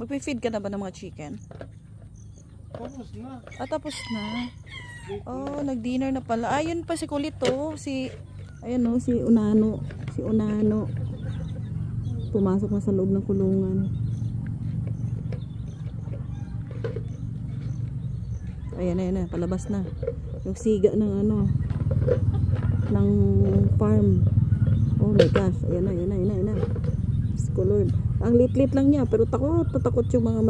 Magpe-feed ka na ba ng mga chicken? Tapos na. Tapos na. Oh, nag-dinner na pala. Ayun pa si Kulito. Ayan o, si Unano. Si Unano. Pumasok na sa loob ng kulungan. Ayan, palabas na. Yung siga ng ng farm. Oh my gosh, ayan na. Lord. Ang lit-lit lang niya, pero takot yung mga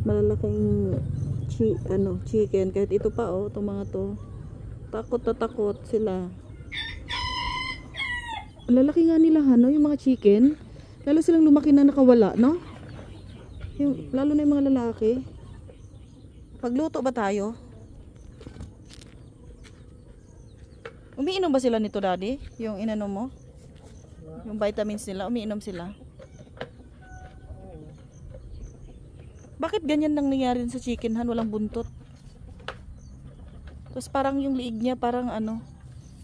malalaking chicken. Kahit ito pa itong mga to. Takot sila. Lalaki nga nila yung mga chicken. Lalo silang lumaki na nakawala, no? Lalo na yung mga lalaki. Pagluto ba tayo? Umiinom ba sila nito, Daddy? Yung inano mo? Yung vitamins nila, umiinom sila. Bakit ganyan nang nangyari sa chicken han? Walang buntot. Tapos parang yung liig niya parang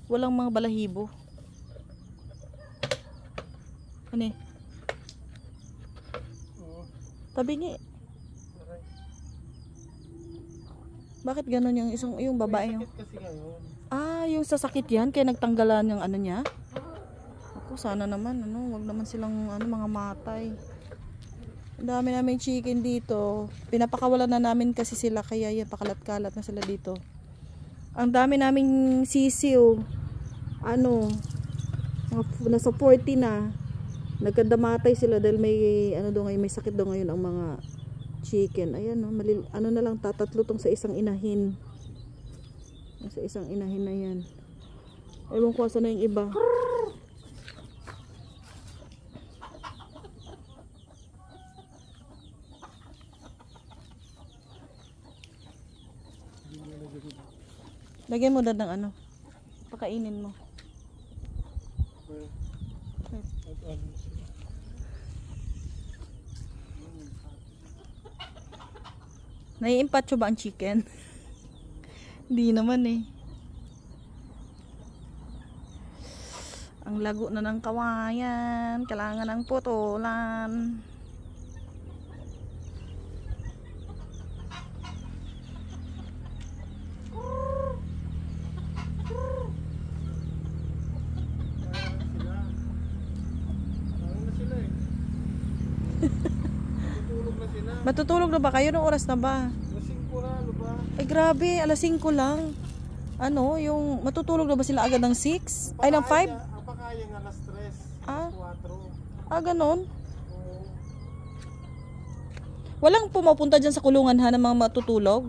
walang mga balahibo. Ano eh? Tabi nga. Bakit ganon yung babae yung? Yung sasakit yan kaya nagtanggalan yung niya. Ako sana naman wag naman silang mga matay. Ang dami namin chicken dito. Pinapakawalan na namin kasi sila kaya yan pakalat-kalat na sila dito. Ang dami naming sisiw. Nasa 40 na. Nagkadamatay sila dahil may may sakit daw ngayon ang mga chicken. Ayan na lang tatatlo tong sa isang inahin. Sa isang inahin na yan. Ewan ko saan na yung iba. Lagyan mo dad ng pakainin mo. Nai-impatcho ba ang chicken? Hindi naman eh. Ang lago na ng kawayan. Kailangan ng putulan. Matutulog na ba kayo? Noong oras na ba? Alas 5 na, ba? Ay grabe, alas 5 lang. Yung matutulog na ba sila agad ng 6? Ay ng 5? Ang pakaya nga alas 3, alas 4. Ganon? Walang pumapunta dyan sa kulungan ng mga matutulog?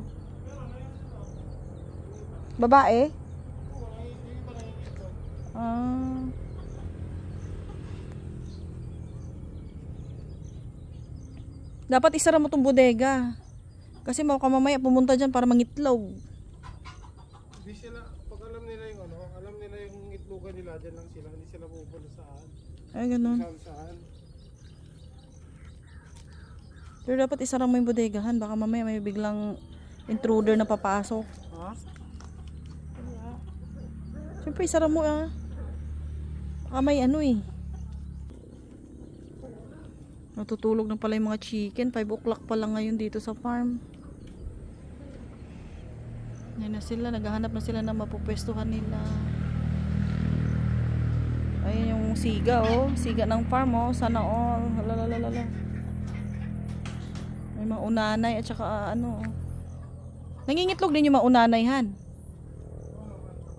Babae? Dapat isara mo tong bodega. Kasi mamaya pumunta dyan para mangitlog. Hindi sila, pag alam nila yung itlogan nila, dyan lang sila. Hindi sila pupunta saan. Ay, ganun. Saan. Pero dapat isara mo yung bodegahan. Baka mamaya may biglang intruder na papasok. Ha? Siyempre isara mo Baka may Natutulog na pala yung mga chicken. 5 o'clock pa lang ngayon dito sa farm. Yan na sila. Naghahanap na sila na mapupwestuhan nila. Ayun yung siga Siga ng farm Sana all. Lalalala. May mga unanay at saka Nangingitlog din yung mga unanay han.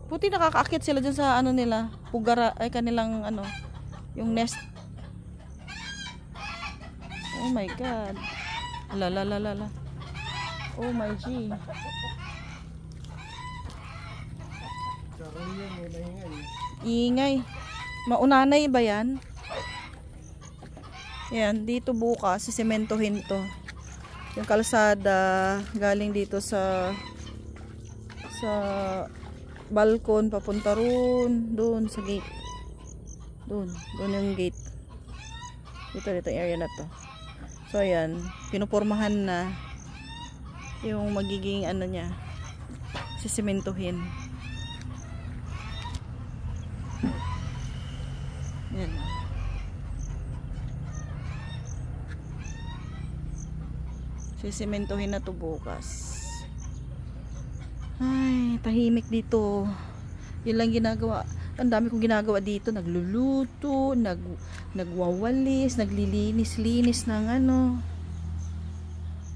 Puti nakakaakit sila dyan sa nila. Pugara ay kanilang yung nest. Oh my God. Lalalala. Oh my G. Ingay. Maunanay ba yan? Yan. Dito bukas sisementohin to. Yung kalsada galing dito sa balkon papunta doon sa gate. Doon yung gate. Dito area na to. So ayan, pinupormahan na yung magiging niya, sisimentohin. Yan. Sisimentohin na to bukas. Ay, tahimik dito. Yun lang ginagawa. Ang dami kong ginagawa dito. Nagluluto, nagwawalis, naglilinis-linis ng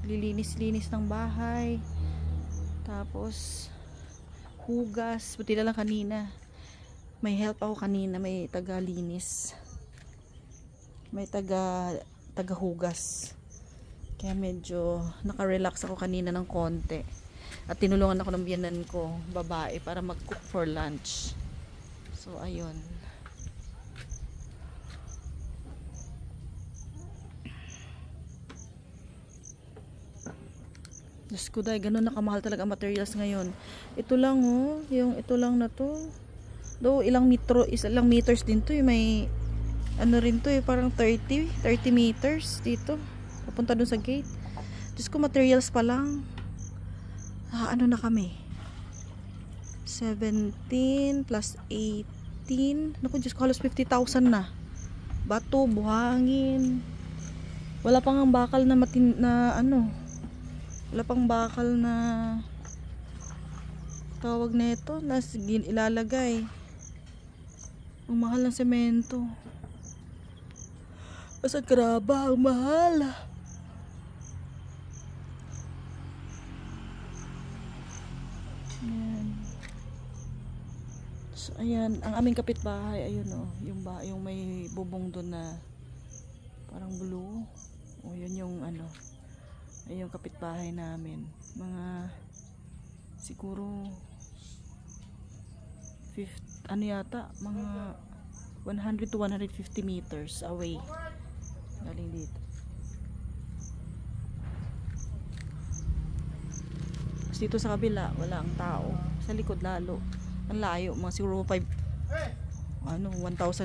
lilinis-linis ng bahay. Tapos hugas. Buti na lang kanina. May help ako kanina. May taga-linis. May taga-hugas. Kaya medyo naka-relax ako kanina ng konti. At tinulungan ako ng biyanan ko, babae, para mag-cook for lunch. So, ayun. Diyos ko dahil, ganun nakamahal talaga ang materials ngayon. Ito lang oh, yung ito lang na to. Though ilang meters din to, may ano rin to, parang 30 meters dito. Papunta dun sa gate. Diyos ko, materials pa lang. Ano na kami? 17 plus 18. Naku, Diyos ko, halos 50,000 na. Bato, buhangin. Wala pang ang bakal na wala pang bakal na tawag na ito na ilalagay. Ang mahal ng semento. Basta graba, ang mahal. Ayan. So, ayan, ang aming kapitbahay, ayun oh, yung may bubong doon na parang blue. O, yun yung ay yung kapitbahay namin. Mga siguro yata, mga 100 to 150 meters away. Galing dito. Dito sa kabila, wala ang tao. Sa likod lalo. Ang layo, mga siguro 1,000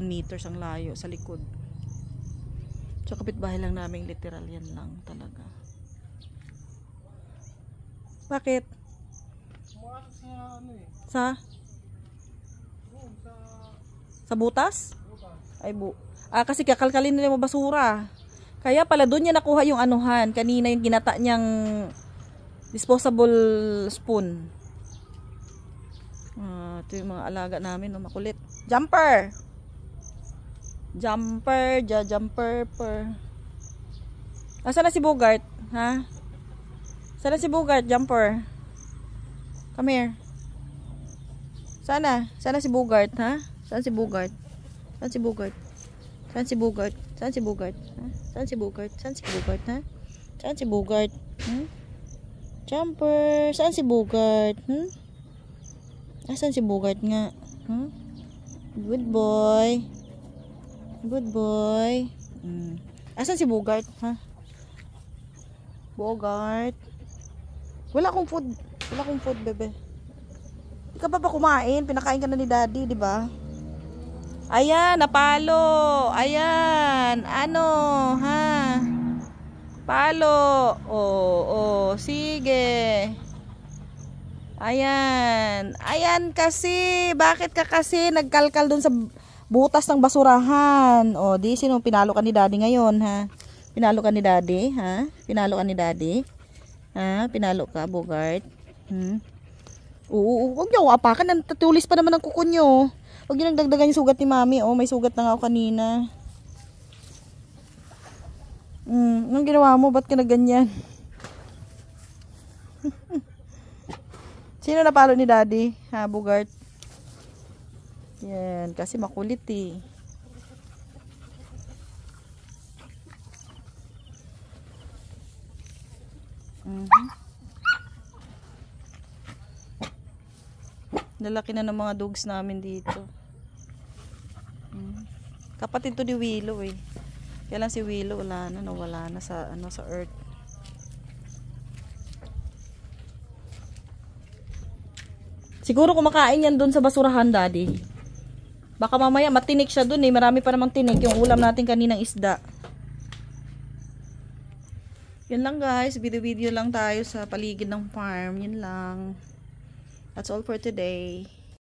meters ang layo sa likod. Sa kapitbahay lang namin, literal yan lang talaga. Bakit? Sa? Sa butas? Ay kasi kakalkalin nila yung basura. Kaya pala doon niya nakuha yung anuhan. Kanina yung ginata niyang disposable spoon. Ito yung mga alaga namin, makulit. Jumper! Jumper per. Nasaan na si Bogart? Ha? Saan na si Bogart? Jumper. Come here. Sana si Bogart, ha? Saan si Bogart? Saan si Bogart? Saan si Bogart? Saan si Bogart? Ha? Saan si Bogart? Saan si Bogart, ha? Saan si Bogart? Jumper. Saan si Bogart? Saan si Bogart nga? Good boy. Good boy. Asan si Bogart, ha? Bogart. Wala akong food, bebe. Di ka pa kumain? Pinakain ka na ni Daddy, di ba? Ayan, napalo. Ayan. Ano, ha? Palo. Oh, sige. Ayan. Ayan kasi. Bakit ka kasi nagkalkal dun sa butas ng basurahan? O, di sino pinalo ka ni Daddy ngayon, ha? Pinalo ka ni Daddy, ha? Pinalo ka ni Daddy? Ha? Pinalo ka, Bogart? Huwag niyo apakan. Natulis pa naman ang kuko niyo. Huwag niyo nagdagdagan yung sugat ni Mami. Oh, may sugat na nga ako kanina. Anong ginawa mo? Ba't ka na ganyan? Sino napalo ni Daddy? Ha, Bogart? Yan, kasi makulit eh. Lalaki na ng mga dogs namin dito. Kapatid to ni Willow eh. Kaya lang si Willow nawala na sa sa earth. Siguro kumakain yan doon sa basurahan, Daddy. Baka mamaya matinik siya doon eh. Marami pa namang tinik yung ulam natin kaninang isda. Yan lang guys, video lang tayo sa paligid ng farm. Yun lang. That's all for today.